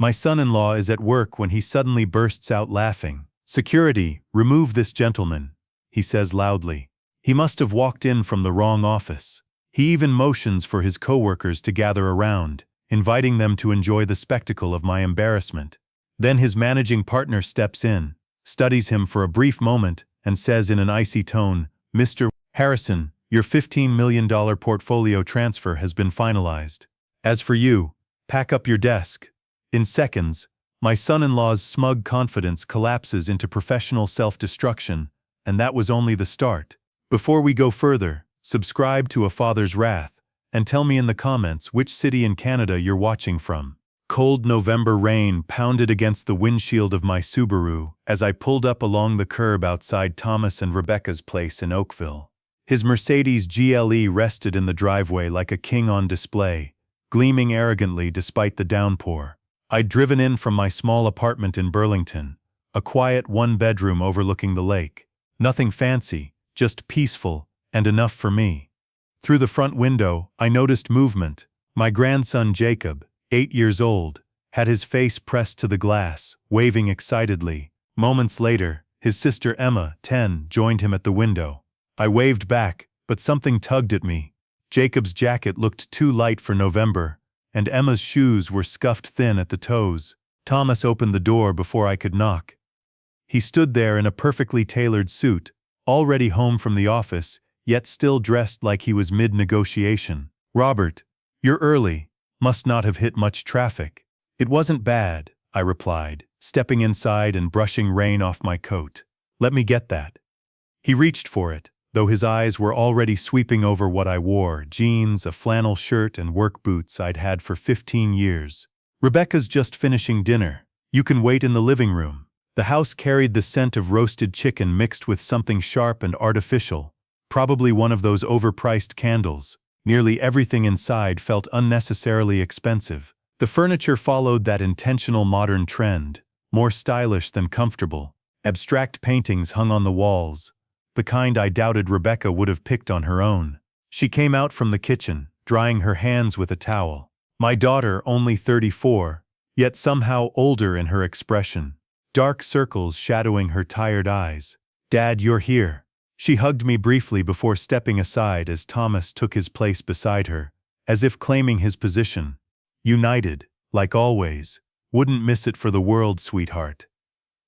My son-in-law is at work when he suddenly bursts out laughing. "Security, remove this gentleman," he says loudly. He must have walked in from the wrong office. He even motions for his coworkers to gather around, inviting them to enjoy the spectacle of my embarrassment. Then his managing partner steps in, studies him for a brief moment, and says in an icy tone, "Mr. Harrison, your $15 million portfolio transfer has been finalized. As for you, pack up your desk." In seconds, my son-in-law's smug confidence collapses into professional self-destruction, and that was only the start. Before we go further, subscribe to A Father's Wrath, and tell me in the comments which city in Canada you're watching from. Cold November rain pounded against the windshield of my Subaru as I pulled up along the curb outside Thomas and Rebecca's place in Oakville. His Mercedes GLE rested in the driveway like a king on display, gleaming arrogantly despite the downpour. I'd driven in from my small apartment in Burlington, a quiet one-bedroom overlooking the lake. Nothing fancy, just peaceful, and enough for me. Through the front window, I noticed movement. My grandson Jacob, 8 years old, had his face pressed to the glass, waving excitedly. Moments later, his sister Emma, 10, joined him at the window. I waved back, but something tugged at me. Jacob's jacket looked too light for November, and Emma's shoes were scuffed thin at the toes. Thomas opened the door before I could knock. He stood there in a perfectly tailored suit, already home from the office, yet still dressed like he was mid-negotiation. "Robert, you're early. Must not have hit much traffic." "It wasn't bad," I replied, stepping inside and brushing rain off my coat. "Let me get that." He reached for it, though his eyes were already sweeping over what I wore: jeans, a flannel shirt, and work boots I'd had for 15 years. "Rebecca's just finishing dinner. You can wait in the living room." The house carried the scent of roasted chicken mixed with something sharp and artificial, probably one of those overpriced candles. Nearly everything inside felt unnecessarily expensive. The furniture followed that intentional modern trend, more stylish than comfortable. Abstract paintings hung on the walls, the kind I doubted Rebecca would have picked on her own. She came out from the kitchen, drying her hands with a towel. My daughter, only 34, yet somehow older in her expression, dark circles shadowing her tired eyes. "Dad, you're here." She hugged me briefly before stepping aside as Thomas took his place beside her, as if claiming his position. "United, like always. Wouldn't miss it for the world, sweetheart."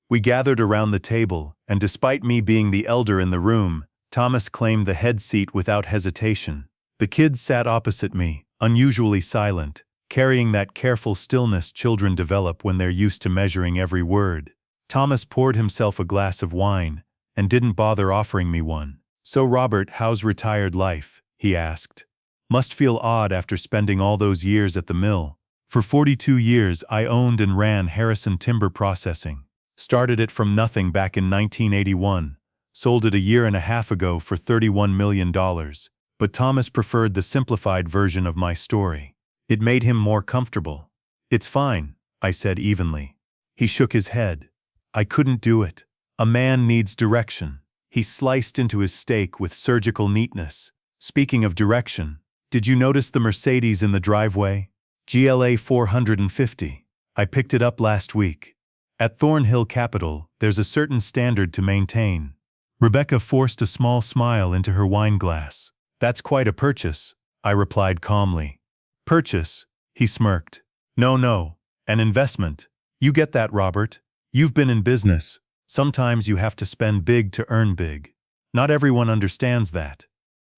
We gathered around the table, and despite me being the elder in the room, Thomas claimed the head seat without hesitation. The kids sat opposite me, unusually silent, carrying that careful stillness children develop when they're used to measuring every word. Thomas poured himself a glass of wine, and didn't bother offering me one. "So Robert, how's retired life?" he asked. "Must feel odd after spending all those years at the mill." "For 42 years I owned and ran Harrison Timber Processing. Started it from nothing back in 1981, sold it a year and a half ago for $31 million. But Thomas preferred the simplified version of my story. It made him more comfortable. "It's fine," I said evenly. He shook his head. "I couldn't do it. A man needs direction." He sliced into his steak with surgical neatness. "Speaking of direction, did you notice the Mercedes in the driveway? GLA 450. I picked it up last week. At Thornhill Capital, there's a certain standard to maintain." Rebecca forced a small smile into her wine glass. "That's quite a purchase," I replied calmly. "Purchase?" he smirked. No, an investment. You get that, Robert? You've been in business. Sometimes you have to spend big to earn big. Not everyone understands that."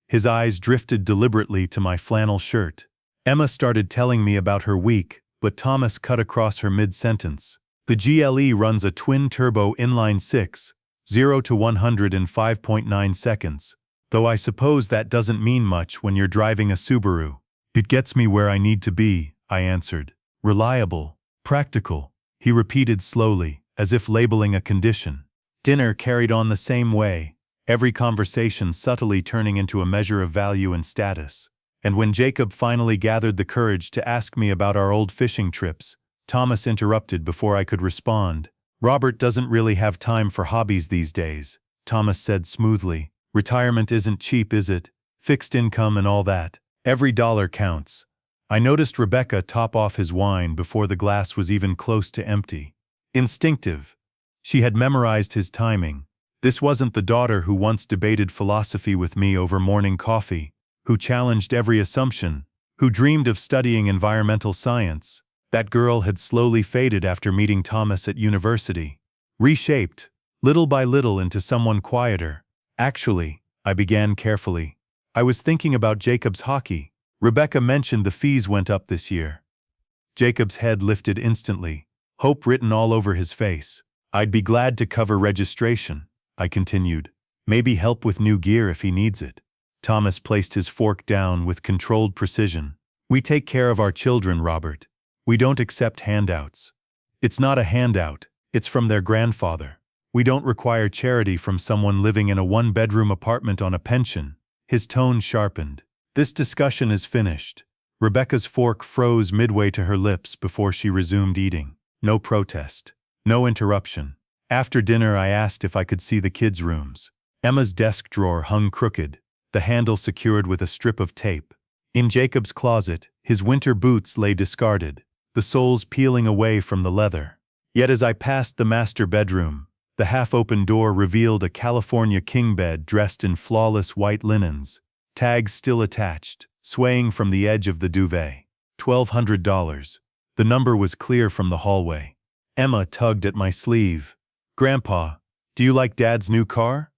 His eyes drifted deliberately to my flannel shirt. Emma started telling me about her week, but Thomas cut across her mid-sentence. "The GLE runs a twin-turbo inline-six, 0 to 100 in 5.9 seconds, though I suppose that doesn't mean much when you're driving a Subaru." "It gets me where I need to be," I answered. "Reliable, practical," he repeated slowly, as if labeling a condition. Dinner carried on the same way, every conversation subtly turning into a measure of value and status. And when Jacob finally gathered the courage to ask me about our old fishing trips, Thomas interrupted before I could respond. "Robert doesn't really have time for hobbies these days," Thomas said smoothly. "Retirement isn't cheap, is it? Fixed income and all that. Every dollar counts." I noticed Rebecca top off his wine before the glass was even close to empty. Instinctive. She had memorized his timing. This wasn't the daughter who once debated philosophy with me over morning coffee, who challenged every assumption, who dreamed of studying environmental science. That girl had slowly faded after meeting Thomas at university, reshaped, little by little, into someone quieter. Actually, I began carefully. I was thinking about Jacob's hockey. Rebecca mentioned the fees went up this year. Jacob's head lifted instantly, hope written all over his face. I'd be glad to cover registration, I continued. Maybe help with new gear if he needs it. Thomas placed his fork down with controlled precision. We take care of our children, Robert. We don't accept handouts. It's not a handout, it's from their grandfather. We don't require charity from someone living in a one-bedroom apartment on a pension. His tone sharpened. This discussion is finished. Rebecca's fork froze midway to her lips before she resumed eating. No protest. No interruption. After dinner, I asked if I could see the kids' rooms. Emma's desk drawer hung crooked, the handle secured with a strip of tape. In Jacob's closet, his winter boots lay discarded, the soles peeling away from the leather. Yet as I passed the master bedroom, the half-open door revealed a California king bed dressed in flawless white linens, tags still attached, swaying from the edge of the duvet. $1,200. The number was clear from the hallway. Emma tugged at my sleeve. Grandpa, do you like Dad's new car?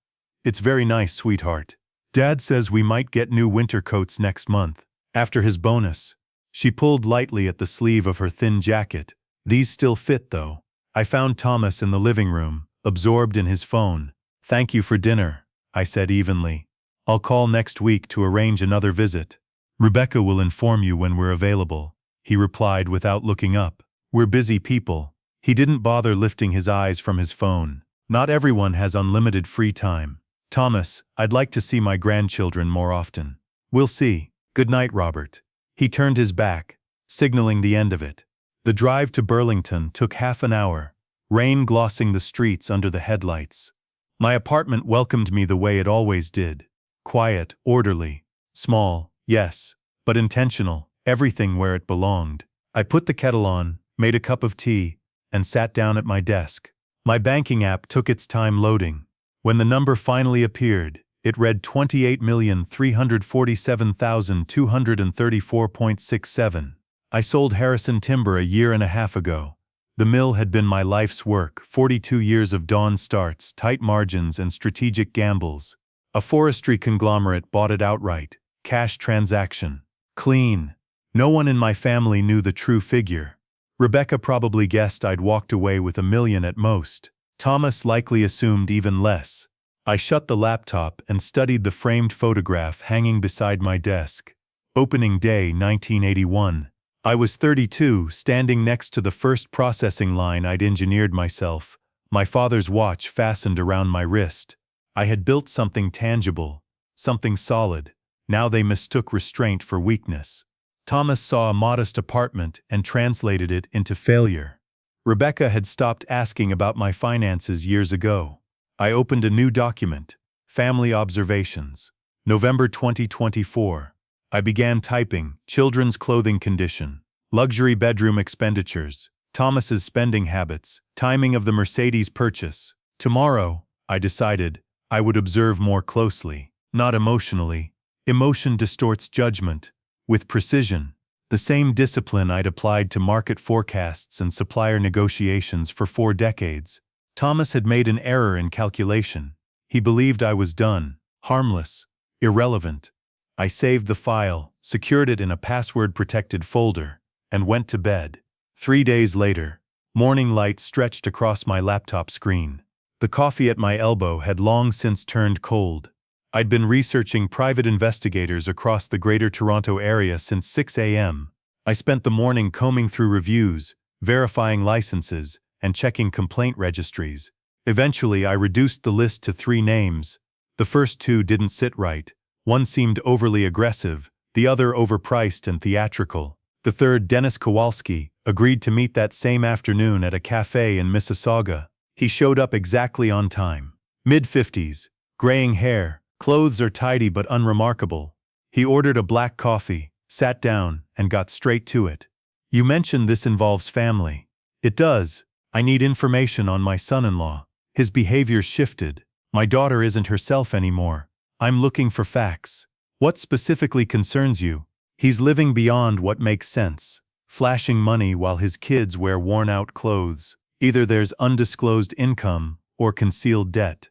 It's very nice, sweetheart. Dad says we might get new winter coats next month, after his bonus. She pulled lightly at the sleeve of her thin jacket. These still fit, though. I found Thomas in the living room, absorbed in his phone. Thank you for dinner, I said evenly. I'll call next week to arrange another visit. Rebecca will inform you when we're available, he replied without looking up. We're busy people. He didn't bother lifting his eyes from his phone. Not everyone has unlimited free time. Thomas, I'd like to see my grandchildren more often. We'll see. Good night, Robert. He turned his back, signaling the end of it. The drive to Burlington took half an hour, rain glossing the streets under the headlights. My apartment welcomed me the way it always did. Quiet, orderly, small, yes, but intentional, everything where it belonged. I put the kettle on, made a cup of tea, and sat down at my desk. My banking app took its time loading. When the number finally appeared, it read 28,347,234.67. I sold Harrison Timber a year and a half ago. The mill had been my life's work, 42 years of dawn starts, tight margins, and strategic gambles. A forestry conglomerate bought it outright. Cash transaction. Clean. No one in my family knew the true figure. Rebecca probably guessed I'd walked away with $1 million at most. Thomas likely assumed even less. I shut the laptop and studied the framed photograph hanging beside my desk. Opening day 1981. I was 32, standing next to the first processing line I'd engineered myself, my father's watch fastened around my wrist. I had built something tangible, something solid. Now they mistook restraint for weakness. Thomas saw a modest apartment and translated it into failure. Rebecca had stopped asking about my finances years ago. I opened a new document, Family Observations, November 2024. I began typing, children's clothing condition, luxury bedroom expenditures, Thomas's spending habits, timing of the Mercedes purchase. Tomorrow, I decided, I would observe more closely, not emotionally. Emotion distorts judgment, with precision. The same discipline I'd applied to market forecasts and supplier negotiations for 4 decades. Thomas had made an error in calculation. He believed I was done, harmless, irrelevant. I saved the file, secured it in a password-protected folder, and went to bed. 3 days later, morning light stretched across my laptop screen. The coffee at my elbow had long since turned cold. I'd been researching private investigators across the Greater Toronto Area since 6 a.m. I spent the morning combing through reviews, verifying licenses, and checking complaint registries. Eventually, I reduced the list to 3 names. The first 2 didn't sit right. One seemed overly aggressive, the other overpriced and theatrical. The third, Dennis Kowalski, agreed to meet that same afternoon at a cafe in Mississauga. He showed up exactly on time. Mid-50s, graying hair, clothes are tidy but unremarkable. He ordered a black coffee, sat down, and got straight to it. You mentioned this involves family. It does. I need information on my son-in-law. His behavior shifted. My daughter isn't herself anymore. I'm looking for facts. What specifically concerns you? He's living beyond what makes sense, flashing money while his kids wear worn-out clothes. Either there's undisclosed income or concealed debt.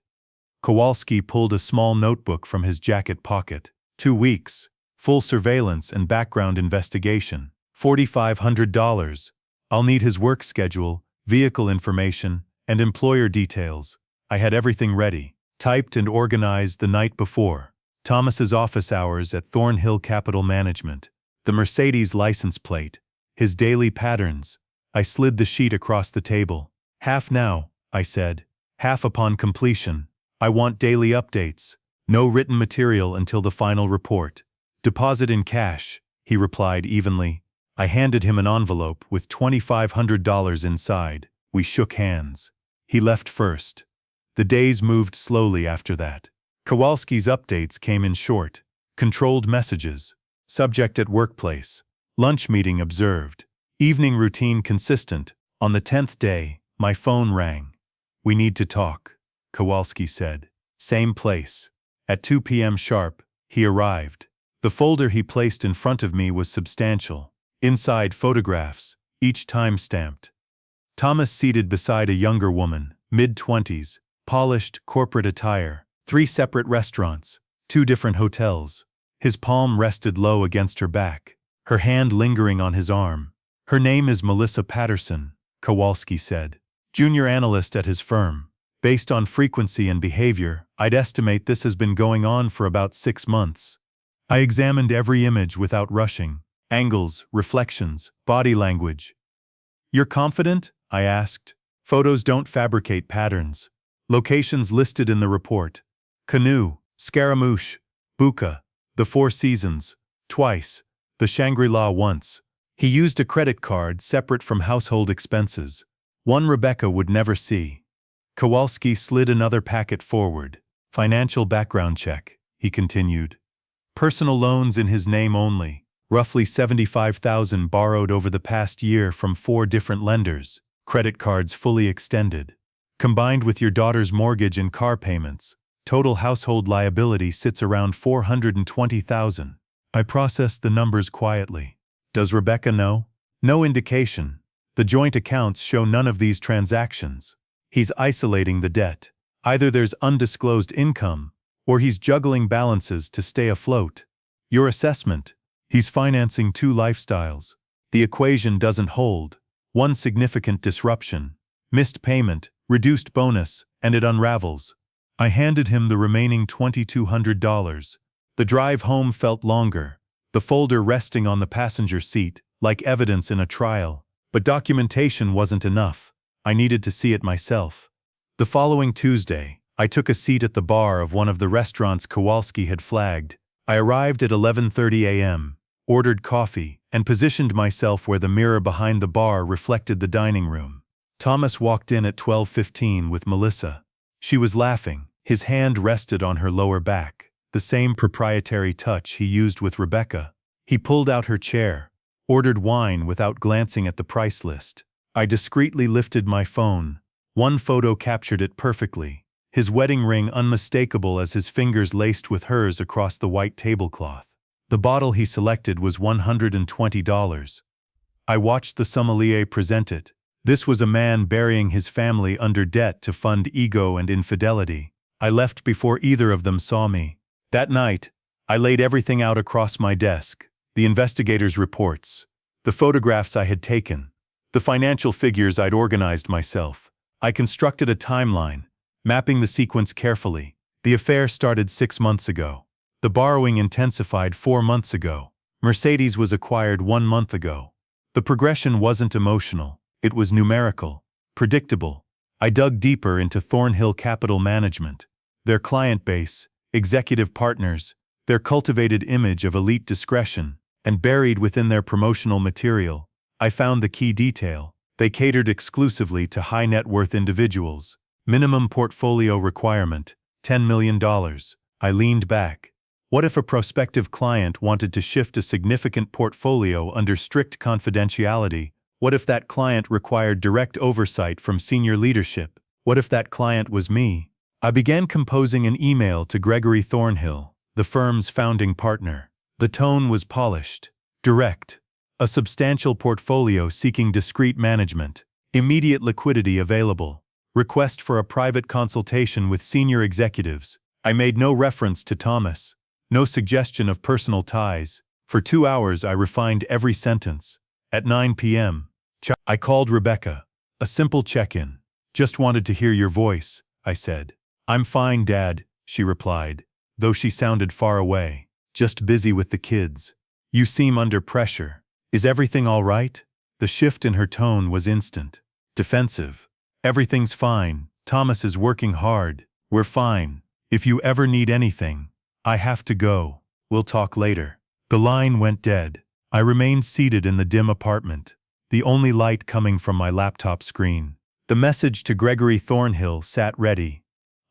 Kowalski pulled a small notebook from his jacket pocket. 2 weeks, full surveillance and background investigation. $4,500. I'll need his work schedule, vehicle information, and employer details. I had everything ready, typed and organized the night before. Thomas's office hours at Thornhill Capital Management, the Mercedes license plate, his daily patterns. I slid the sheet across the table. Half now, I said. Half upon completion. I want daily updates. No written material until the final report. Deposit in cash, he replied evenly. I handed him an envelope with $2,500 inside. We shook hands. He left first. The days moved slowly after that. Kowalski's updates came in short, controlled messages. Subject at workplace. Lunch meeting observed. Evening routine consistent. On the 10th day, my phone rang. We need to talk, Kowalski said. Same place. At 2 p.m. sharp, he arrived. The folder he placed in front of me was substantial. Inside photographs, each time stamped. Thomas seated beside a younger woman, mid-20s, polished corporate attire, 3 separate restaurants, 2 different hotels. His palm rested low against her back, her hand lingering on his arm. Her name is Melissa Patterson, Kowalski said. Junior analyst at his firm. Based on frequency and behavior, I'd estimate this has been going on for about 6 months. I examined every image without rushing. Angles, reflections, body language. You're confident? I asked. Photos don't fabricate patterns. Locations listed in the report. Canoe, Scaramouche, Buka, the 4 Seasons, twice, the Shangri-La once. He used a credit card separate from household expenses. One Rebecca would never see. Kowalski slid another packet forward. Financial background check, he continued. Personal loans in his name only. Roughly $75,000 borrowed over the past year from 4 different lenders, credit cards fully extended. Combined with your daughter's mortgage and car payments, total household liability sits around $420,000. I processed the numbers quietly. Does Rebecca know? No indication. The joint accounts show none of these transactions. He's isolating the debt. Either there's undisclosed income, or he's juggling balances to stay afloat. Your assessment? He's financing 2 lifestyles. The equation doesn't hold. One significant disruption. Missed payment, reduced bonus, and it unravels. I handed him the remaining $2,200. The drive home felt longer, the folder resting on the passenger seat, like evidence in a trial. But documentation wasn't enough. I needed to see it myself. The following Tuesday, I took a seat at the bar of one of the restaurants Kowalski had flagged. I arrived at 11:30 a.m., ordered coffee, and positioned myself where the mirror behind the bar reflected the dining room. Thomas walked in at 12:15 with Melissa. She was laughing. His hand rested on her lower back, the same proprietary touch he used with Rebecca. He pulled out her chair, ordered wine without glancing at the price list. I discreetly lifted my phone. One photo captured it perfectly. His wedding ring unmistakable as his fingers laced with hers across the white tablecloth. The bottle he selected was $120. I watched the sommelier present it. This was a man burying his family under debt to fund ego and infidelity. I left before either of them saw me. That night, I laid everything out across my desk. The investigators' reports, the photographs I had taken, the financial figures I'd organized myself. I constructed a timeline, mapping the sequence carefully. The affair started 6 months ago. The borrowing intensified 4 months ago. Mercedes was acquired 1 month ago. The progression wasn't emotional. It was numerical, predictable. I dug deeper into Thornhill Capital Management, their client base, executive partners, their cultivated image of elite discretion, and buried within their promotional material, I found the key detail. They catered exclusively to high net worth individuals. Minimum portfolio requirement, $10 million. I leaned back. What if a prospective client wanted to shift a significant portfolio under strict confidentiality? What if that client required direct oversight from senior leadership? What if that client was me? I began composing an email to Gregory Thornhill, the firm's founding partner. The tone was polished, direct. A substantial portfolio seeking discreet management, immediate liquidity available, request for a private consultation with senior executives. I made no reference to Thomas, no suggestion of personal ties. For 2 hours I refined every sentence. At 9 p.m., I called Rebecca. A simple check-in. Just wanted to hear your voice, I said. I'm fine, Dad, she replied, though she sounded far away. Just busy with the kids. You seem under pressure. Is everything all right? The shift in her tone was instant. Defensive. Everything's fine. Thomas is working hard. We're fine. If you ever need anything, I have to go. We'll talk later. The line went dead. I remained seated in the dim apartment, the only light coming from my laptop screen. The message to Gregory Thornhill sat ready,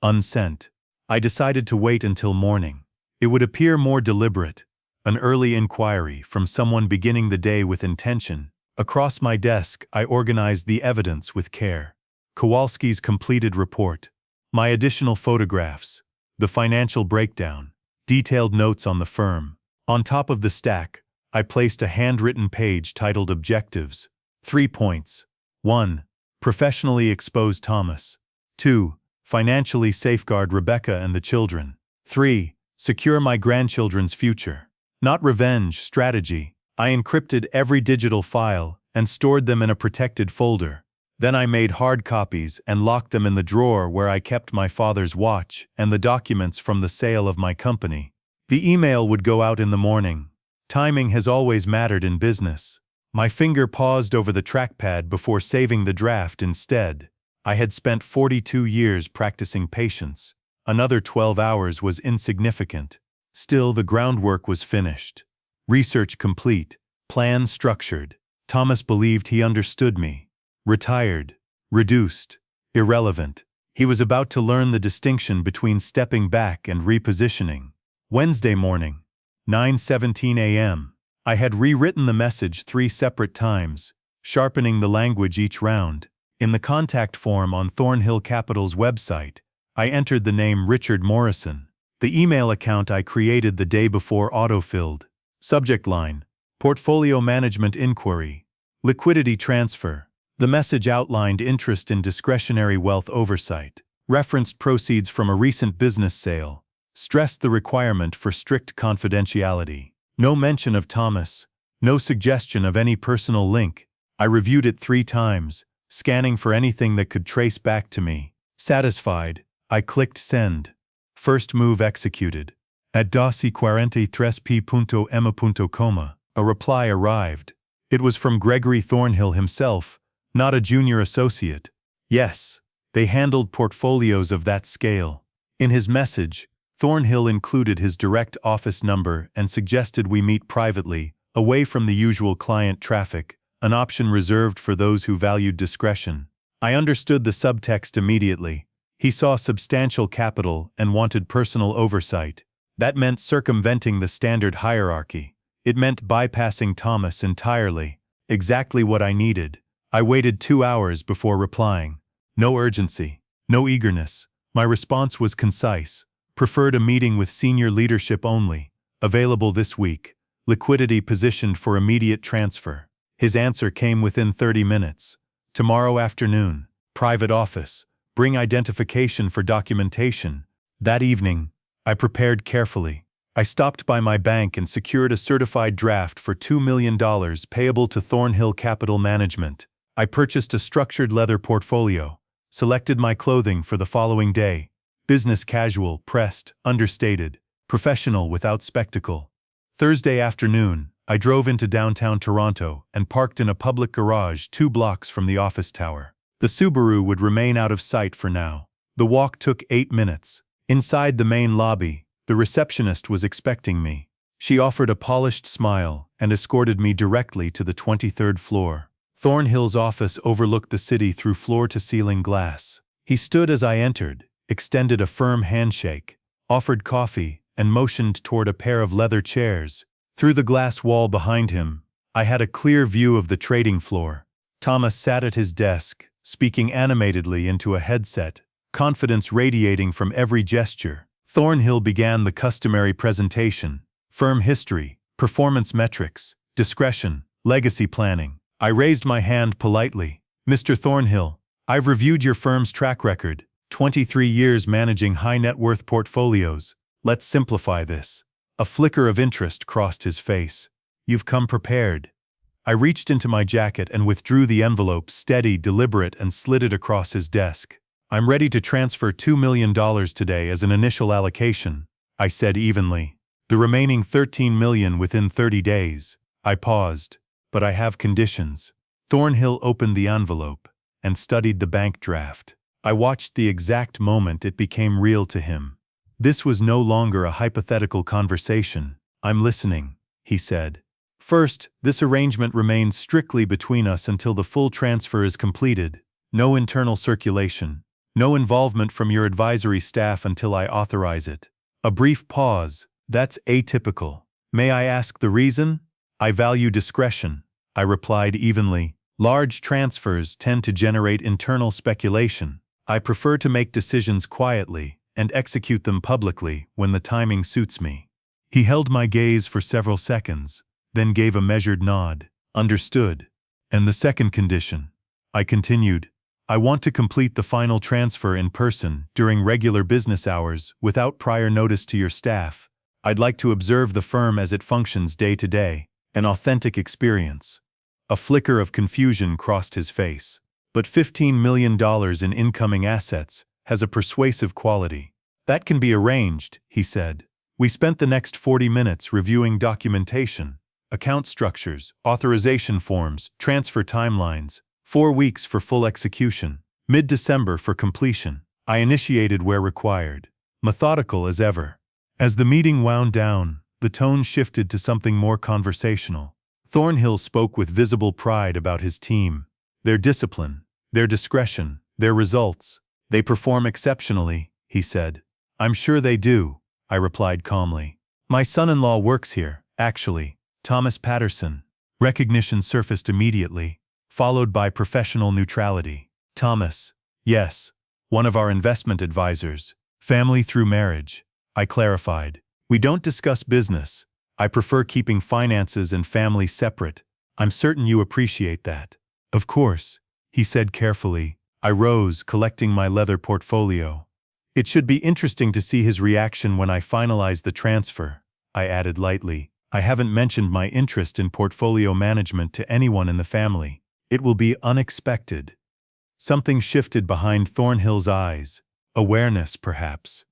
unsent. I decided to wait until morning. It would appear more deliberate, an early inquiry from someone beginning the day with intention. Across my desk, I organized the evidence with care. Kowalski's completed report, my additional photographs, the financial breakdown, detailed notes on the firm. On top of the stack, I placed a handwritten page titled Objectives. 3 points. 1. Professionally expose Thomas. 2. Financially safeguard Rebecca and the children. 3. Secure my grandchildren's future. Not revenge, strategy. I encrypted every digital file and stored them in a protected folder. Then I made hard copies and locked them in the drawer where I kept my father's watch and the documents from the sale of my company. The email would go out in the morning. Timing has always mattered in business. My finger paused over the trackpad before saving the draft instead. I had spent 42 years practicing patience. Another 12 hours was insignificant. Still, the groundwork was finished. Research complete. Plan structured. Thomas believed he understood me. Retired. Reduced. Irrelevant. He was about to learn the distinction between stepping back and repositioning. Wednesday morning, 9:17 a.m. I had rewritten the message 3 separate times, sharpening the language each round. In the contact form on Thornhill Capital's website, I entered the name Richard Morrison. The email account I created the day before autofilled. Subject line: Portfolio Management Inquiry. Liquidity Transfer. The message outlined interest in discretionary wealth oversight, referenced proceeds from a recent business sale, stressed the requirement for strict confidentiality. No mention of Thomas, no suggestion of any personal link. I reviewed it 3 times, scanning for anything that could trace back to me. Satisfied, I clicked send. First move executed. At 12:43 p.m., a reply arrived. It was from Gregory Thornhill himself, not a junior associate. Yes, they handled portfolios of that scale. In his message, Thornhill included his direct office number and suggested we meet privately, away from the usual client traffic, an option reserved for those who valued discretion. I understood the subtext immediately. He saw substantial capital and wanted personal oversight. That meant circumventing the standard hierarchy. It meant bypassing Thomas entirely. Exactly what I needed. I waited 2 hours before replying. No urgency, no eagerness. My response was concise. Preferred a meeting with senior leadership only. Available this week. Liquidity positioned for immediate transfer. His answer came within 30 minutes. Tomorrow afternoon. Private office. Bring identification for documentation. That evening, I prepared carefully. I stopped by my bank and secured a certified draft for $2 million payable to Thornhill Capital Management. I purchased a structured leather portfolio. Selected my clothing for the following day. Business casual, pressed, understated, professional without spectacle. Thursday afternoon, I drove into downtown Toronto and parked in a public garage 2 blocks from the office tower. The Subaru would remain out of sight for now. The walk took 8 minutes. Inside the main lobby, the receptionist was expecting me. She offered a polished smile and escorted me directly to the 23rd floor. Thornhill's office overlooked the city through floor-to-ceiling glass. He stood as I entered, extended a firm handshake, offered coffee, and motioned toward a pair of leather chairs. Through the glass wall behind him, I had a clear view of the trading floor. Thomas sat at his desk, speaking animatedly into a headset, confidence radiating from every gesture. Thornhill began the customary presentation: firm history, performance metrics, discretion, legacy planning. I raised my hand politely. "Mr. Thornhill, I've reviewed your firm's track record, 23 years managing high net worth portfolios. Let's simplify this." A flicker of interest crossed his face. "You've come prepared." I reached into my jacket and withdrew the envelope, steady, deliberate, and slid it across his desk. "I'm ready to transfer $2 million today as an initial allocation," I said evenly. "The remaining $13 million within 30 days. I paused. "But I have conditions." Thornhill opened the envelope and studied the bank draft. I watched the exact moment it became real to him. This was no longer a hypothetical conversation. "I'm listening," he said. "First, this arrangement remains strictly between us until the full transfer is completed. No internal circulation. No involvement from your advisory staff until I authorize it." A brief pause. "That's atypical. May I ask the reason?" "I value discretion," I replied evenly. "Large transfers tend to generate internal speculation. I prefer to make decisions quietly and execute them publicly when the timing suits me." He held my gaze for several seconds, then gave a measured nod. "Understood. And the second condition," I continued. "I want to complete the final transfer in person during regular business hours without prior notice to your staff. I'd like to observe the firm as it functions day to day, an authentic experience." A flicker of confusion crossed his face. "But $15 million in incoming assets has a persuasive quality." "That can be arranged," he said. We spent the next 40 minutes reviewing documentation, account structures, authorization forms, transfer timelines. 4 weeks for full execution. Mid-December for completion. I initiated where required. Methodical as ever. As the meeting wound down, the tone shifted to something more conversational. Thornhill spoke with visible pride about his team. "Their discipline, their discretion, their results. They perform exceptionally," he said. "I'm sure they do," I replied calmly. "My son-in-law works here, actually, Thomas Patterson." Recognition surfaced immediately, followed by professional neutrality. "Thomas." "Yes. One of our investment advisors. Family through marriage," I clarified. "We don't discuss business. I prefer keeping finances and family separate. I'm certain you appreciate that." "Of course," he said carefully. I rose, collecting my leather portfolio. "It should be interesting to see his reaction when I finalize the transfer," I added lightly. "I haven't mentioned my interest in portfolio management to anyone in the family. It will be unexpected." Something shifted behind Thornhill's eyes. Awareness, perhaps.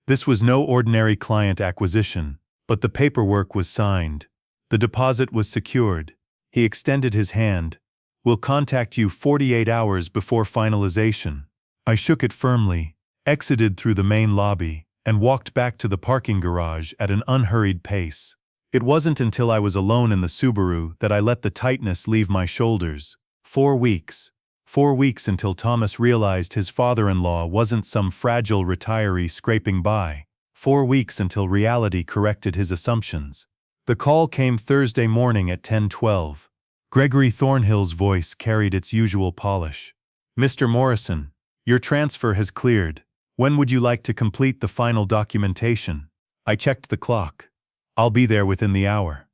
This was no ordinary client acquisition, but the paperwork was signed. The deposit was secured. He extended his hand. "We'll contact you 48 hours before finalization." I shook it firmly, exited through the main lobby, and walked back to the parking garage at an unhurried pace. It wasn't until I was alone in the Subaru that I let the tightness leave my shoulders. 4 weeks. 4 weeks until Thomas realized his father-in-law wasn't some fragile retiree scraping by. 4 weeks until reality corrected his assumptions. The call came Thursday morning at 10:12. Gregory Thornhill's voice carried its usual polish. "Mr. Morrison, your transfer has cleared. When would you like to complete the final documentation?" I checked the clock. "I'll be there within the hour."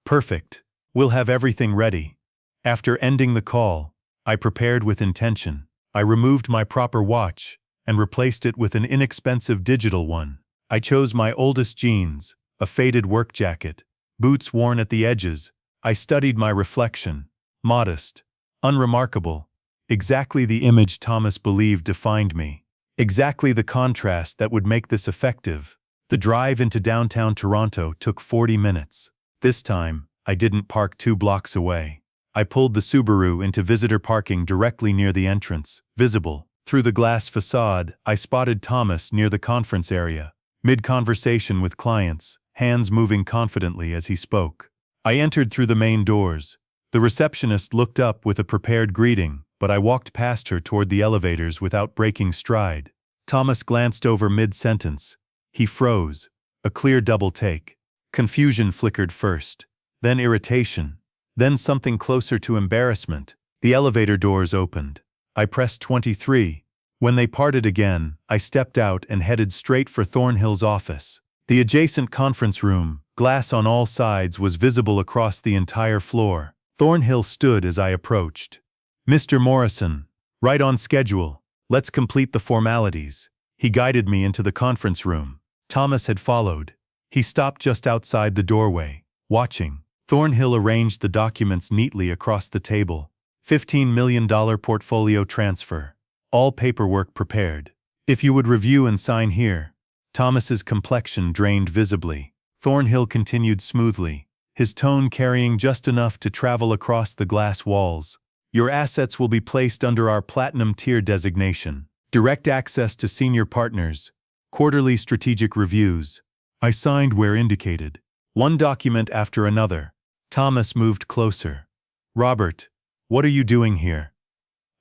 "Perfect. We'll have everything ready." After ending the call, I prepared with intention. I removed my proper watch and replaced it with an inexpensive digital one. I chose my oldest jeans, a faded work jacket, boots worn at the edges. I studied my reflection. Modest, unremarkable, exactly the image Thomas believed defined me. Exactly the contrast that would make this effective. The drive into downtown Toronto took 40 minutes. This time, I didn't park 2 blocks away. I pulled the Subaru into visitor parking directly near the entrance, visible. Through the glass facade, I spotted Thomas near the conference area, mid-conversation with clients, hands moving confidently as he spoke. I entered through the main doors. The receptionist looked up with a prepared greeting, but I walked past her toward the elevators without breaking stride. Thomas glanced over mid-sentence. He froze, A clear double take. Confusion flickered first, then irritation, then something closer to embarrassment. The elevator doors opened. I pressed 23. When they parted again, I stepped out and headed straight for Thornhill's office. The adjacent conference room, glass on all sides, was visible across the entire floor. Thornhill stood as I approached. "Mr. Morrison, right on schedule. Let's complete the formalities." He guided me into the conference room. Thomas had followed. He stopped just outside the doorway, watching. Thornhill arranged the documents neatly across the table. $15 million portfolio transfer. All paperwork prepared. "If you would review and sign here." Thomas's complexion drained visibly. Thornhill continued smoothly, his tone carrying just enough to travel across the glass walls. "Your assets will be placed under our Platinum Tier designation. Direct access to senior partners. Quarterly strategic reviews." I signed where indicated. One document after another. Thomas moved closer. "Robert, what are you doing here?"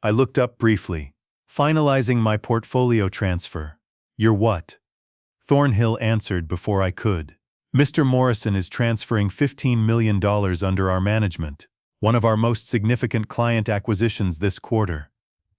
I looked up briefly. "Finalizing my portfolio transfer." "Your what?" Thornhill answered before I could. "Mr. Morrison is transferring $15 million under our management, one of our most significant client acquisitions this quarter."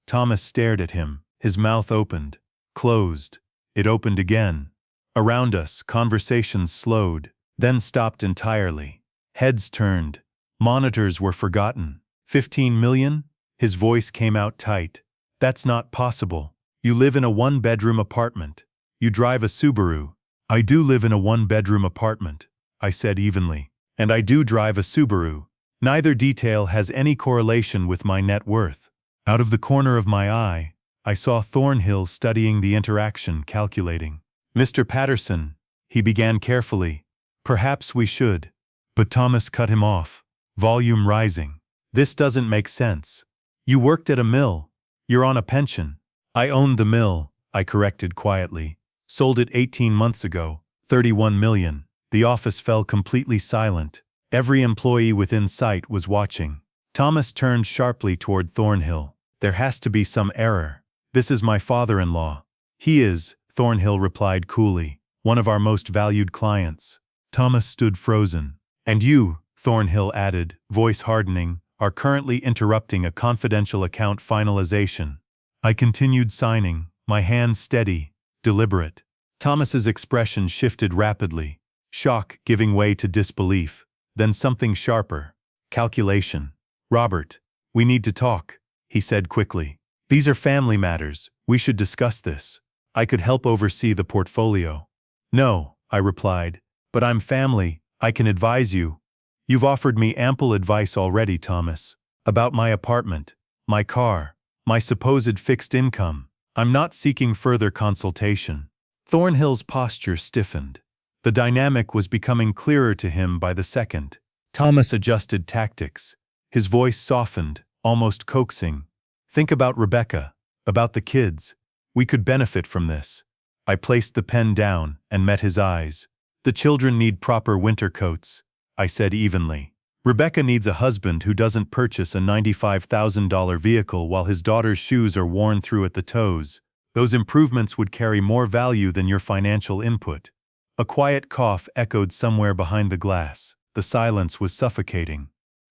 Thomas stared at him, his mouth opened, closed. It opened again. Around us, conversations slowed, then stopped entirely. Heads turned. Monitors were forgotten. "15 million? His voice came out tight. "That's not possible. You live in a one-bedroom apartment. You drive a Subaru." "I do live in a one-bedroom apartment," I said evenly. "And I do drive a Subaru. Neither detail has any correlation with my net worth." Out of the corner of my eye, I saw Thornhill studying the interaction, calculating. "Mr. Patterson," he began carefully, "perhaps we should." But Thomas cut him off, volume rising. "This doesn't make sense. You worked at a mill. You're on a pension." "I owned the mill," I corrected quietly. "Sold it 18 months ago, 31 million. The office fell completely silent. Every employee within sight was watching. Thomas turned sharply toward Thornhill. "There has to be some error. This is my father-in-law." "He is," Thornhill replied coolly, "one of our most valued clients." Thomas stood frozen. "And you," Thornhill added, voice hardening, "are currently interrupting a confidential account finalization." I continued signing, my hands steady, deliberate. Thomas's expression shifted rapidly, shock giving way to disbelief, then something sharper. Calculation. "Robert, we need to talk," he said quickly. "These are family matters. We should discuss this. I could help oversee the portfolio." "No," I replied, "but I'm family. I can advise you." "You've offered me ample advice already, Thomas. About my apartment, my car, my supposed fixed income. I'm not seeking further consultation." Thornhill's posture stiffened. The dynamic was becoming clearer to him by the second. Thomas adjusted tactics. His voice softened, almost coaxing. "Think about Rebecca, about the kids. We could benefit from this." I placed the pen down and met his eyes. "The children need proper winter coats," I said evenly. "Rebecca needs a husband who doesn't purchase a $95,000 vehicle while his daughter's shoes are worn through at the toes. Those improvements would carry more value than your financial input." A quiet cough echoed somewhere behind the glass. The silence was suffocating.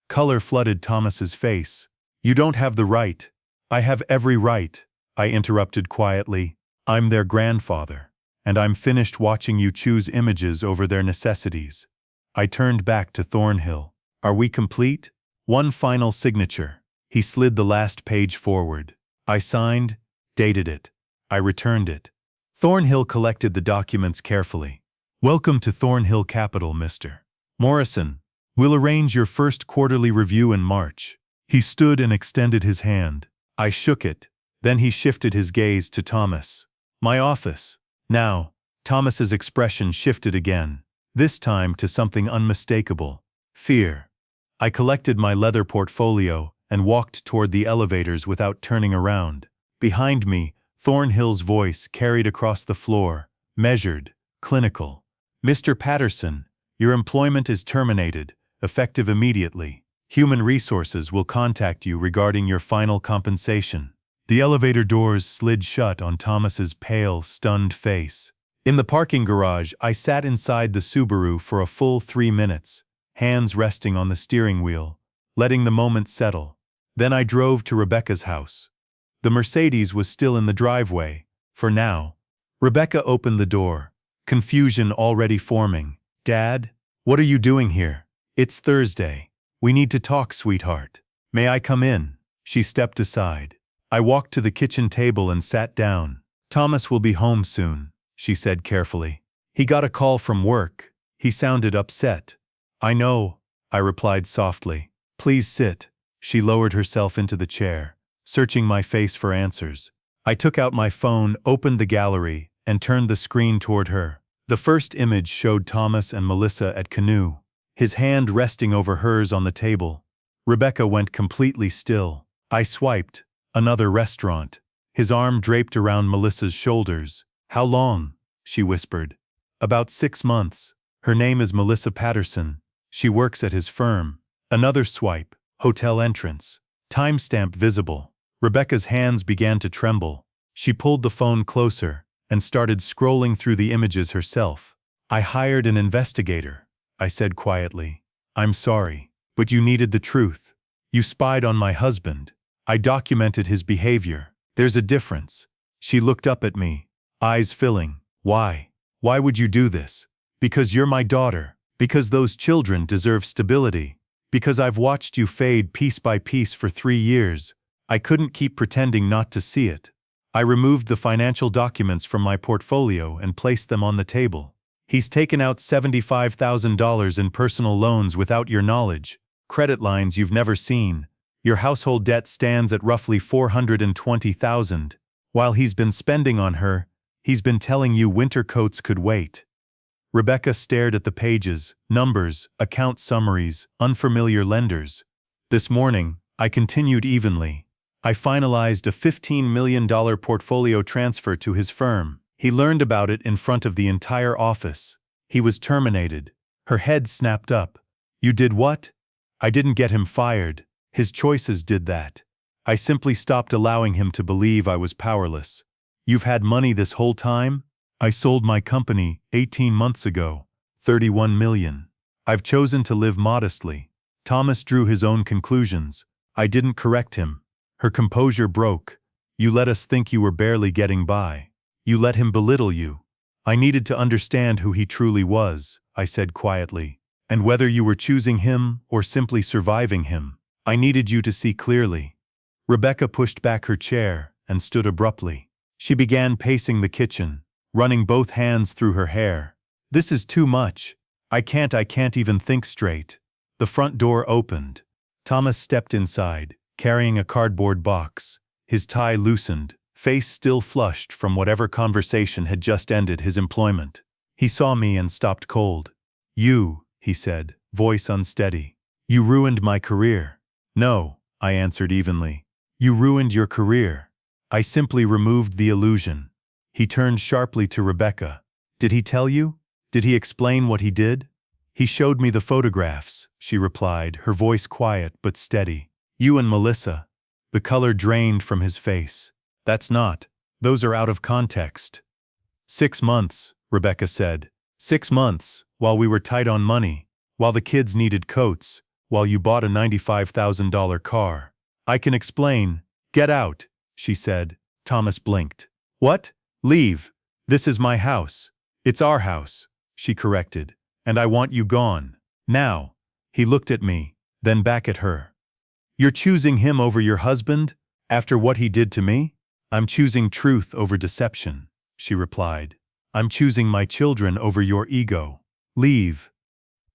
Color flooded Thomas's face. "You don't have the right." "I have every right," I interrupted quietly. "I'm their grandfather, and I'm finished watching you choose images over their necessities." I turned back to Thornhill. "Are we complete?" "One final signature." He slid the last page forward. I signed, dated it. I returned it. Thornhill collected the documents carefully. "Welcome to Thornhill Capital, Mr. Morrison. We'll arrange your first quarterly review in March." He stood and extended his hand. I shook it. Then he shifted his gaze to Thomas. "My office." Now, Thomas's expression shifted again, this time to something unmistakable. Fear. I collected my leather portfolio and walked toward the elevators without turning around. Behind me, Thornhill's voice carried across the floor, measured, clinical. "Mr. Patterson, your employment is terminated, effective immediately. Human Resources will contact you regarding your final compensation." The elevator doors slid shut on Thomas's pale, stunned face. In the parking garage, I sat inside the Subaru for a full 3 minutes, hands resting on the steering wheel, letting the moment settle. Then I drove to Rebecca's house. The Mercedes was still in the driveway, for now. Rebecca opened the door, confusion already forming. "Dad, what are you doing here? It's Thursday. We need to talk, sweetheart. May I come in?" She stepped aside. I walked to the kitchen table and sat down. "Thomas will be home soon," she said carefully. "He got a call from work." He sounded upset. "I know," I replied softly. "Please sit." She lowered herself into the chair, searching my face for answers. I took out my phone, opened the gallery, and turned the screen toward her. The first image showed Thomas and Melissa at Canoe, his hand resting over hers on the table. Rebecca went completely still. I swiped. Another restaurant. His arm draped around Melissa's shoulders. "How long?" she whispered. "About 6 months. Her name is Melissa Patterson. She works at his firm." Another swipe. Hotel entrance. Timestamp visible. Rebecca's hands began to tremble. She pulled the phone closer and started scrolling through the images herself. "I hired an investigator," I said quietly. "I'm sorry, but you needed the truth. You spied on my husband. I documented his behavior. There's a difference." She looked up at me, eyes filling. "Why? Why would you do this?" "Because you're my daughter. Because those children deserve stability. Because I've watched you fade piece by piece for 3 years. I couldn't keep pretending not to see it." I removed the financial documents from my portfolio and placed them on the table. "He's taken out $75,000 in personal loans without your knowledge, credit lines you've never seen. Your household debt stands at roughly $420,000. While he's been spending on her, he's been telling you winter coats could wait." Rebecca stared at the pages, numbers, account summaries, unfamiliar lenders. "This morning," I continued evenly, "I finalized a $15 million portfolio transfer to his firm. He learned about it in front of the entire office. He was terminated." Her head snapped up. "You did what?" "I didn't get him fired. His choices did that. I simply stopped allowing him to believe I was powerless." "You've had money this whole time?" "I sold my company 18 months ago, 31 million. I've chosen to live modestly." Thomas drew his own conclusions. I didn't correct him. Her composure broke. "You let us think you were barely getting by. You let him belittle you." "I needed to understand who he truly was," I said quietly. "And whether you were choosing him or simply surviving him. I needed you to see clearly." Rebecca pushed back her chair and stood abruptly. She began pacing the kitchen, running both hands through her hair. "This is too much. I can't even think straight." The front door opened. Thomas stepped inside, carrying a cardboard box. His tie loosened, face still flushed from whatever conversation had just ended his employment. He saw me and stopped cold. "You," he said, voice unsteady. "You ruined my career." "No," I answered evenly. "You ruined your career. I simply removed the illusion." He turned sharply to Rebecca. "Did he tell you? Did he explain what he did?" "He showed me the photographs," she replied, her voice quiet but steady. "You and Melissa." The color drained from his face. "That's not. Those are out of context." 6 months, Rebecca said. 6 months, while we were tight on money, while the kids needed coats, while you bought a $95,000 car. "I can explain." "Get out," she said. Thomas blinked. "What? Leave. This is my house." "It's our house," she corrected. "And I want you gone. Now." He looked at me, then back at her. "You're choosing him over your husband, after what he did to me?" "I'm choosing truth over deception," she replied. "I'm choosing my children over your ego. Leave."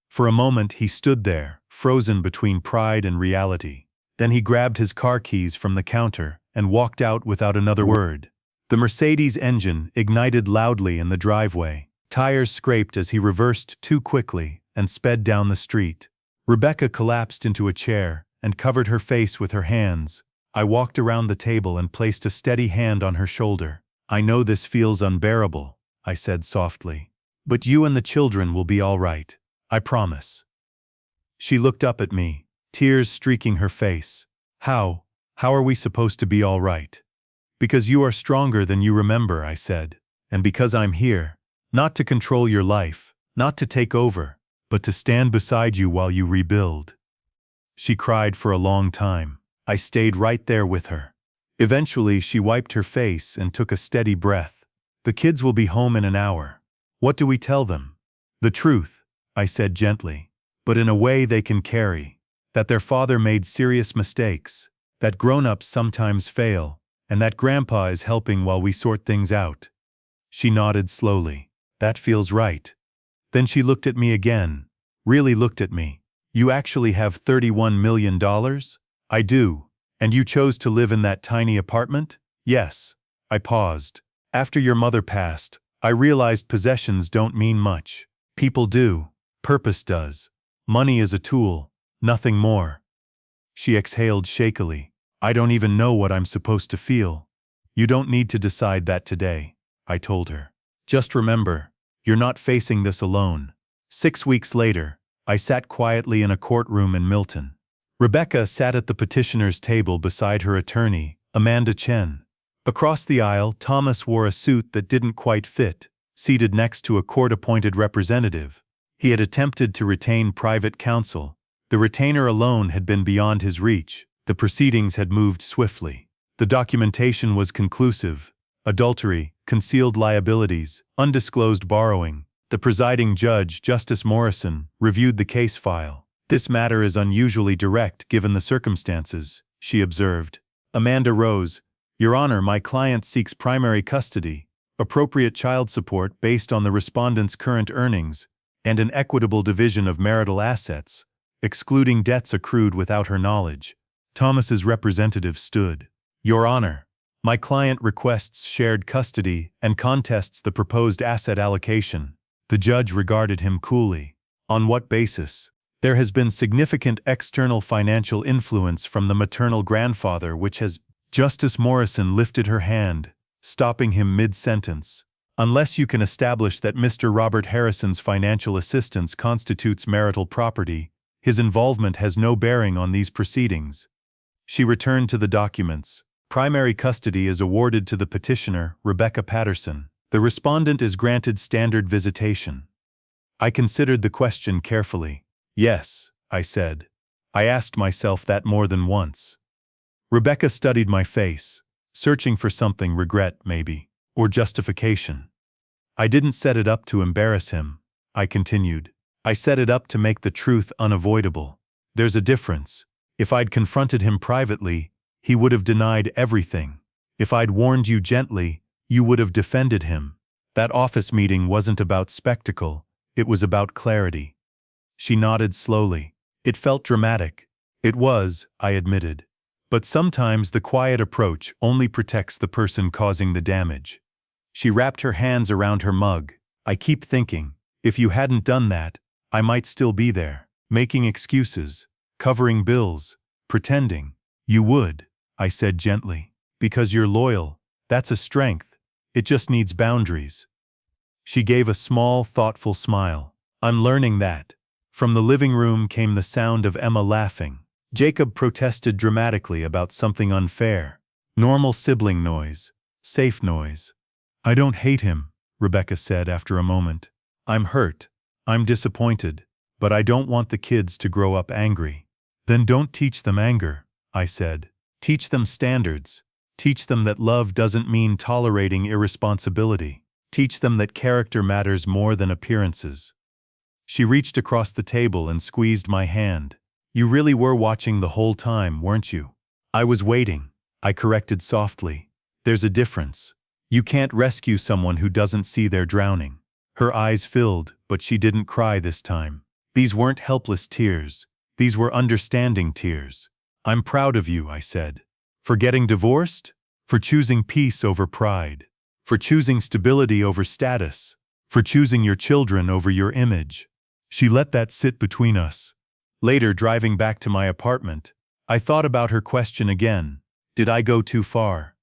For a moment he stood there, frozen between pride and reality. Then he grabbed his car keys from the counter and walked out without another word. The Mercedes engine ignited loudly in the driveway. Tires scraped as he reversed too quickly and sped down the street. Rebecca collapsed into a chair and covered her face with her hands. I walked around the table and placed a steady hand on her shoulder. "I know this feels unbearable," I said softly. "But you and the children will be all right. I promise." She looked up at me, tears streaking her face. How are we supposed to be all right?" "Because you are stronger than you remember," I said. "And because I'm here." Not to control your life, not to take over, but to stand beside you while you rebuild. She cried for a long time. I stayed right there with her. Eventually, she wiped her face and took a steady breath. The kids will be home in an hour. What do we tell them? The truth, I said gently, but in a way they can carry. That their father made serious mistakes, that grown-ups sometimes fail, and that Grandpa is helping while we sort things out. She nodded slowly. That feels right. Then she looked at me again, really looked at me. You actually have $31 million? I do. And you chose to live in that tiny apartment? Yes. I paused. After your mother passed, I realized possessions don't mean much. People do. Purpose does. Money is a tool, nothing more. She exhaled shakily. I don't even know what I'm supposed to feel. You don't need to decide that today, I told her. Just remember, you're not facing this alone. 6 weeks later, I sat quietly in a courtroom in Milton. Rebecca sat at the petitioner's table beside her attorney, Amanda Chen. Across the aisle, Thomas wore a suit that didn't quite fit, seated next to a court-appointed representative. He had attempted to retain private counsel. The retainer alone had been beyond his reach. The proceedings had moved swiftly. The documentation was conclusive. Adultery, concealed liabilities, undisclosed borrowing. The presiding judge, Justice Morrison, reviewed the case file. This matter is unusually direct given the circumstances, she observed. Amanda rose. Your Honor, my client seeks primary custody, appropriate child support based on the respondent's current earnings, and an equitable division of marital assets, excluding debts accrued without her knowledge. Thomas's representative stood. Your Honor, my client requests shared custody and contests the proposed asset allocation. The judge regarded him coolly. On what basis? There has been significant external financial influence from the maternal grandfather which has… Justice Morrison lifted her hand, stopping him mid-sentence. Unless you can establish that Mr. Robert Harrison's financial assistance constitutes marital property, his involvement has no bearing on these proceedings. She returned to the documents. Primary custody is awarded to the petitioner, Rebecca Patterson. The respondent is granted standard visitation. I considered the question carefully. Yes, I said. I asked myself that more than once. Rebecca studied my face, searching for something, regret maybe, or justification. I didn't set it up to embarrass him, I continued. I set it up to make the truth unavoidable. There's a difference. If I'd confronted him privately, he would have denied everything. If I'd warned you gently, you would have defended him. That office meeting wasn't about spectacle, it was about clarity. She nodded slowly. It felt dramatic. It was, I admitted. But sometimes the quiet approach only protects the person causing the damage. She wrapped her hands around her mug. I keep thinking, if you hadn't done that, I might still be there, making excuses, covering bills, pretending. You would, I said gently. Because you're loyal. That's a strength. It just needs boundaries. She gave a small, thoughtful smile. I'm learning that. From the living room came the sound of Emma laughing. Jacob protested dramatically about something unfair. Normal sibling noise. Safe noise. I don't hate him, Rebecca said after a moment. I'm hurt. I'm disappointed. But I don't want the kids to grow up angry. Then don't teach them anger, I said. Teach them standards. Teach them that love doesn't mean tolerating irresponsibility. Teach them that character matters more than appearances. She reached across the table and squeezed my hand. You really were watching the whole time, weren't you? I was waiting, I corrected softly. There's a difference. You can't rescue someone who doesn't see they're drowning. Her eyes filled, but she didn't cry this time. These weren't helpless tears. These were understanding tears. I'm proud of you, I said. For getting divorced? For choosing peace over pride. For choosing stability over status. For choosing your children over your image. She let that sit between us. Later, driving back to my apartment, I thought about her question again. Did I go too far?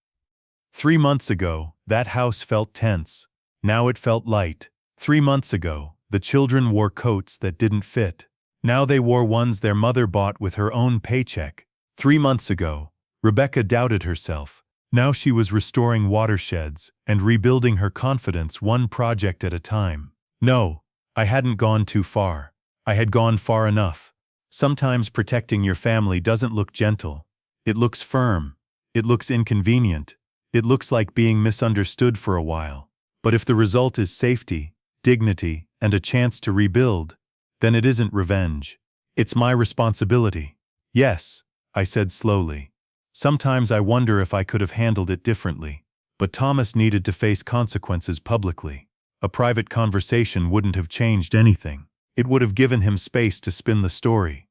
3 months ago, that house felt tense. Now it felt light. 3 months ago, the children wore coats that didn't fit. Now they wore ones their mother bought with her own paycheck. 3 months ago, Rebecca doubted herself. Now she was restoring watersheds and rebuilding her confidence one project at a time. No, I hadn't gone too far. I had gone far enough. Sometimes protecting your family doesn't look gentle. It looks firm. It looks inconvenient. It looks like being misunderstood for a while. But if the result is safety, dignity, and a chance to rebuild, then it isn't revenge. It's my responsibility. Yes, I said slowly. Sometimes I wonder if I could have handled it differently. But Thomas needed to face consequences publicly. A private conversation wouldn't have changed anything. It would have given him space to spin the story.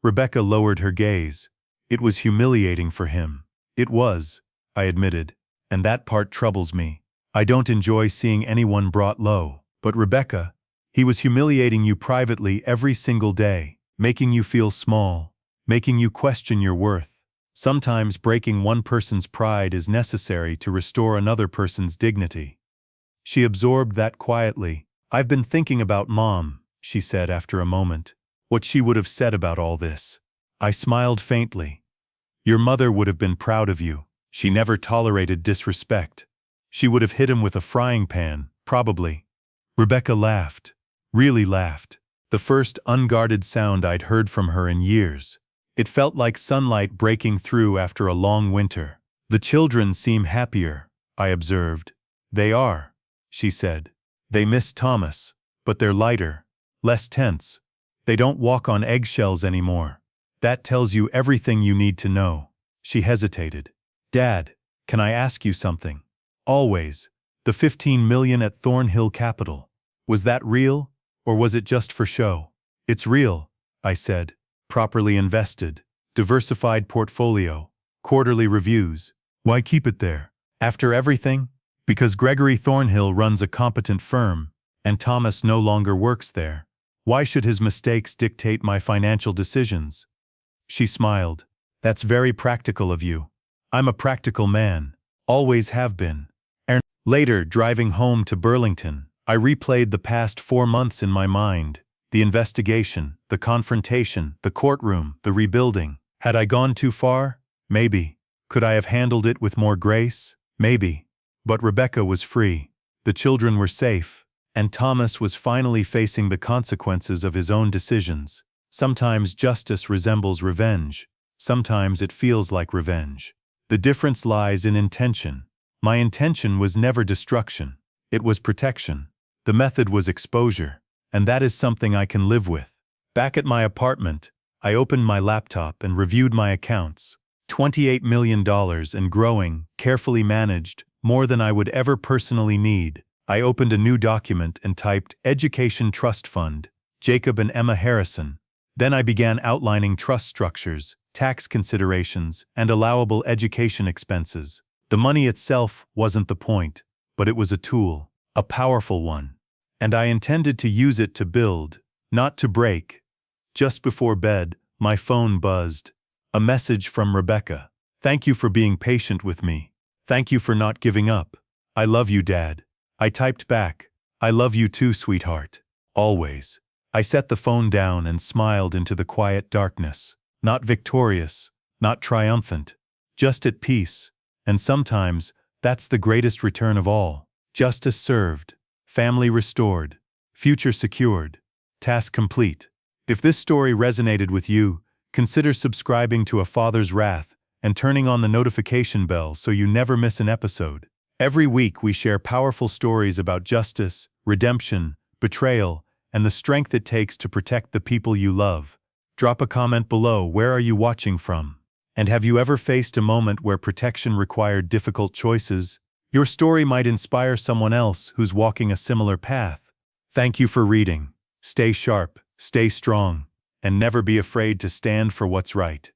Rebecca lowered her gaze. It was humiliating for him. It was, I admitted, and that part troubles me. I don't enjoy seeing anyone brought low. But Rebecca, he was humiliating you privately every single day, making you feel small, making you question your worth. Sometimes breaking one person's pride is necessary to restore another person's dignity. She absorbed that quietly. I've been thinking about Mom, she said after a moment. What she would have said about all this. I smiled faintly. Your mother would have been proud of you. She never tolerated disrespect. She would have hit him with a frying pan, probably. Rebecca laughed. Really laughed. The first unguarded sound I'd heard from her in years. It felt like sunlight breaking through after a long winter. The children seem happier, I observed. They are, she said. They miss Thomas, but they're lighter, less tense. They don't walk on eggshells anymore. That tells you everything you need to know. She hesitated. Dad, can I ask you something? Always. The $15 million at Thornhill Capital. Was that real, or was it just for show? It's real, I said. Properly invested. Diversified portfolio. Quarterly reviews. Why keep it there? After everything? Because Gregory Thornhill runs a competent firm, and Thomas no longer works there. Why should his mistakes dictate my financial decisions? She smiled. That's very practical of you. I'm a practical man. Always have been. Later, driving home to Burlington, I replayed the past 4 months in my mind. The investigation, the confrontation, the courtroom, the rebuilding. Had I gone too far? Maybe. Could I have handled it with more grace? Maybe. But Rebecca was free. The children were safe. And Thomas was finally facing the consequences of his own decisions. Sometimes justice resembles revenge. Sometimes it feels like revenge. The difference lies in intention. My intention was never destruction. It was protection. The method was exposure. And that is something I can live with. Back at my apartment, I opened my laptop and reviewed my accounts. $28 million and growing, carefully managed, more than I would ever personally need. I opened a new document and typed Education Trust Fund, Jacob and Emma Harrison. Then I began outlining trust structures, tax considerations, and allowable education expenses. The money itself wasn't the point, but it was a tool, a powerful one. And I intended to use it to build, not to break. Just before bed, my phone buzzed. A message from Rebecca. Thank you for being patient with me. Thank you for not giving up. I love you, Dad. I typed back. I love you too, sweetheart. Always. I set the phone down and smiled into the quiet darkness. Not victorious, not triumphant, just at peace. And sometimes, that's the greatest return of all. Justice served. Family restored. Future secured. Task complete. If this story resonated with you, consider subscribing to A Father's Wrath and turning on the notification bell so you never miss an episode. Every week we share powerful stories about justice, redemption, betrayal, and the strength it takes to protect the people you love. Drop a comment below. Where are you watching from? And have you ever faced a moment where protection required difficult choices? Your story might inspire someone else who's walking a similar path. Thank you for reading. Stay sharp, stay strong, and never be afraid to stand for what's right.